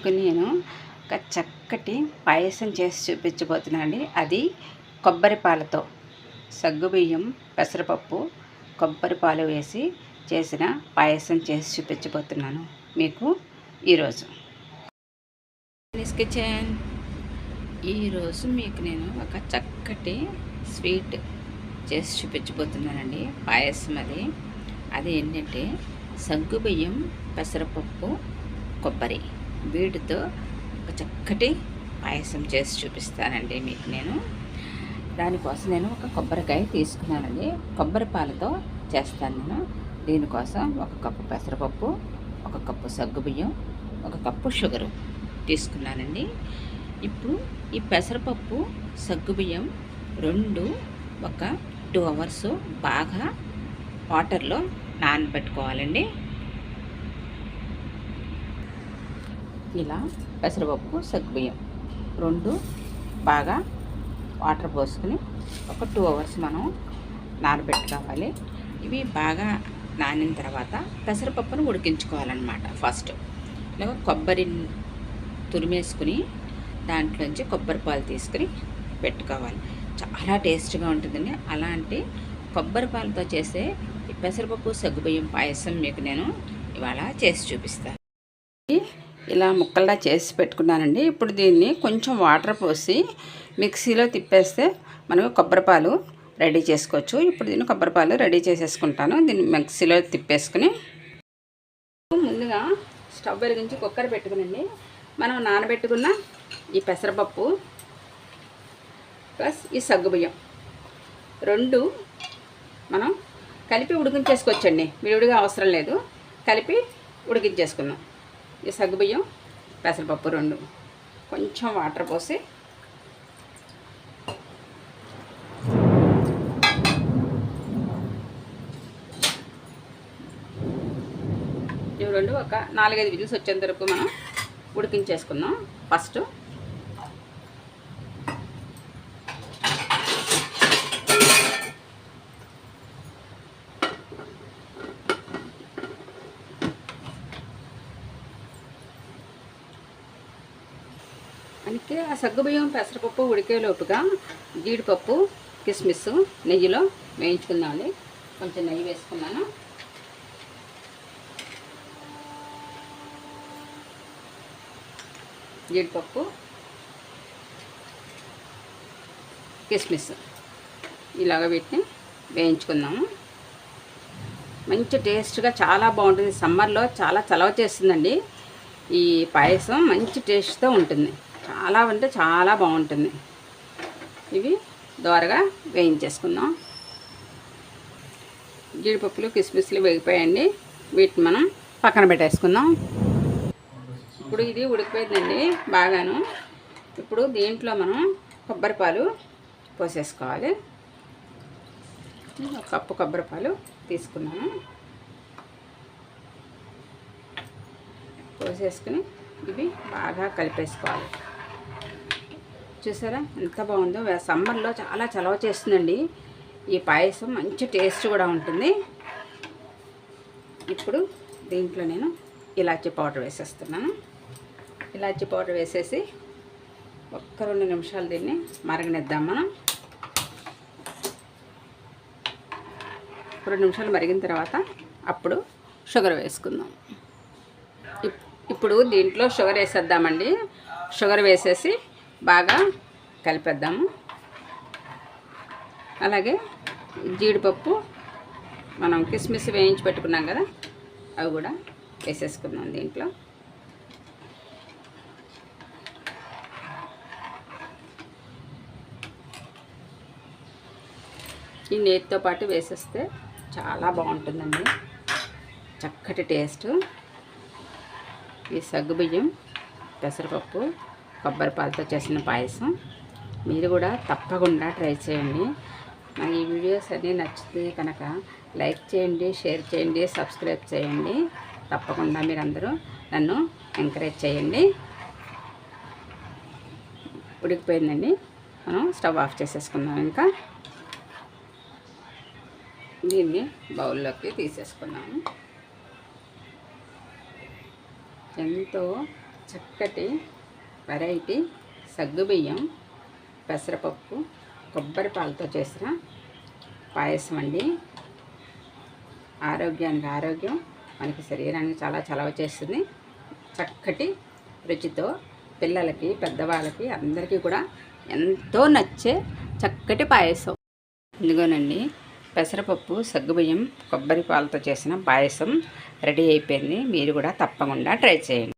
నేను ఒక చక్కటి పాయసం చేసి చూపించబోతున్నానండి. అది కొబ్బరి పాలతో సగ్గుబియ్యం, పెసరపప్పు, కొబ్బరి పాలు వేసి చేసిన పాయసం చేసి చూపించబోతున్నాను మీకు ఈరోజు. కిచెన్ ఈరోజు మీకు నేను ఒక చక్కటి స్వీట్ చేసి చూపించబోతున్నానండి. పాయసం అది ఏంటంటే సగ్గుబియ్యం, పెసరపప్పు, కొబ్బరి వీటితో ఒక చక్కటి పాయసం చేసి చూపిస్తానండి మీకు నేను. దానికోసం నేను ఒక కొబ్బరికాయ తీసుకున్నానండి. కొబ్బరి పాలతో చేస్తాను నేను. దీనికోసం ఒక కప్పు పెసరపప్పు, ఒక కప్పు సగ్గుబియ్యం, ఒక కప్పు షుగరు తీసుకున్నానండి. ఇప్పుడు ఈ పెసరపప్పు, సగ్గుబియ్యం రెండు ఒక 2 అవర్స్ బాగా వాటర్లో నానబెట్టుకోవాలండి. ఇలా పెసరపప్పు, సగ్గుబియ్యం రెండు బాగా వాటర్ పోసుకుని ఒక 2 అవర్స్ మనం నానబెట్టుకోవాలి. ఇవి బాగా నానిన తర్వాత పెసరపప్పును ఉడికించుకోవాలన్నమాట. ఫస్ట్ ఇలా కొబ్బరి తురిమేసుకుని దాంట్లోంచి కొబ్బరి పాలు తీసుకుని పెట్టుకోవాలి. చాలా టేస్ట్గా ఉంటుందండి. అలాంటి కొబ్బరి పాలతో చేసే ఈ పెసరపప్పు, సగ్గుబియ్యం పాయసం మీకు నేను ఇవాళ చేసి చూపిస్తాను. ఇలా ముక్కల్లా చేసి పెట్టుకున్నానండి. ఇప్పుడు దీన్ని కొంచెం వాటర్ పోసి మిక్సీలో తిప్పేస్తే మనం కొబ్బరిపాలు రెడీ చేసుకోవచ్చు. ఇప్పుడు దీన్ని కొబ్బరిపాలు రెడీ చేసేసుకుంటాను. దీన్ని మిక్సీలో తిప్పేసుకుని ముందుగా స్టవ్ వెలిగించి కుక్కర్ పెట్టుకునండి. మనం నానబెట్టుకున్న ఈ పెసరపప్పు ప్లస్ ఈ సగ్గుబియ్యం రెండు మనం కలిపి ఉడికించేసుకోవచ్చండి. విడివిడిగా అవసరం లేదు, కలిపి ఉడికించేసుకుందాం. ఈ సగ్గుబియ్యం, పెసరపప్పు రెండు కొంచెం వాటర్ పోసి ఇవి రెండు ఒక 4-5 విజిల్స్ వచ్చేంత వరకు మనం ఉడికించేసుకుందాం. ఫస్ట్ అందుకే ఆ సగ్గుబియ్యం, పెసరపప్పు ఉడికేలోపుగా జీడిపప్పు, కిస్మిస్ నెయ్యిలో వేయించుకుందామండి. కొంచెం నెయ్యి వేసుకున్నాను. జీడిపప్పు, కిస్మిస్ ఇలాగ వీటిని వేయించుకుందాము. మంచి టేస్ట్గా చాలా బాగుంటుంది. సమ్మర్లో చాలా చలవ చేస్తుందండి. ఈ పాయసం మంచి టేస్ట్తో ఉంటుంది. చాలా అంటే చాలా బాగుంటుంది. ఇవి దోరగా వేయించేసుకుందాం. జీడిపప్పులు, కిస్మిస్లు వేగిపోయాయండి. వీటిని మనం పక్కన పెట్టేసుకుందాం. ఇప్పుడు ఇది ఉడికిపోయిందండి బాగాను. ఇప్పుడు దీంట్లో మనం కొబ్బరిపాలు పోసేసుకోవాలి. ఒక కప్పు కొబ్బరిపాలు తీసుకున్నాను. పోసేసుకుని ఇవి బాగా కలిపేసుకోవాలి. చూసారా ఎంత బాగుందో. సమ్మర్లో చాలా చలవ చేస్తుందండి ఈ పాయసం. మంచి టేస్ట్ కూడా ఉంటుంది. ఇప్పుడు దీంట్లో నేను ఇలాచీ పౌడర్ వేసేస్తున్నాను. ఇలాచీ పౌడర్ వేసేసి ఒక్క 2 నిమిషాలు దీన్ని మరగనిద్దాం. మనం 2 నిమిషాలు మరిగిన తర్వాత అప్పుడు షుగర్ వేసుకుందాం. ఇప్పుడు దీంట్లో షుగర్ వేసేద్దామండి. షుగర్ వేసేసి బాగా కలిపేద్దాము. అలాగే జీడిపప్పు, మనం కిస్మిస్ వేయించి పెట్టుకున్నాం కదా, అవి కూడా వేసేసుకుందాం దీంట్లో. ఈ నేతితో పాటు వేసేస్తే చాలా బాగుంటుందండి. చక్కటి టేస్ట్. ఈ సగ్గుబియ్యం, పెసరపప్పు, కొబ్బరి పాలతో చేసిన పాయసం మీరు కూడా తప్పకుండా ట్రై చేయండి. నాకు ఈ వీడియోస్ అన్నీ నచ్చితే కనుక లైక్ చేయండి, షేర్ చేయండి, సబ్స్క్రైబ్ చేయండి. తప్పకుండా మీరందరూ నన్ను ఎంకరేజ్ చేయండి. ఉడికిపోయిందండి. మనం స్టవ్ ఆఫ్ చేసేసుకుందాం. ఇంకా దీన్ని బౌల్లోకి తీసేసుకున్నాము. ఎంతో చక్కటి వెరైటీ సగ్గుబియ్యం పెసరపప్పు కొబ్బరి పాలతో చేసిన పాయసం అండి. ఆరోగ్యానికి ఆరోగ్యం, మనకి శరీరానికి చాలా చలవ చేస్తుంది. చక్కటి రుచితో పిల్లలకి పెద్దవాళ్ళకి అందరికీ కూడా ఎంతో నచ్చే చక్కటి పాయసం. ఇదిగోనండి, పెసరపప్పు సగ్గుబియ్యం కొబ్బరి పాలతో చేసిన పాయసం రెడీ అయిపోయింది. మీరు కూడా తప్పకుండా ట్రై చేయండి.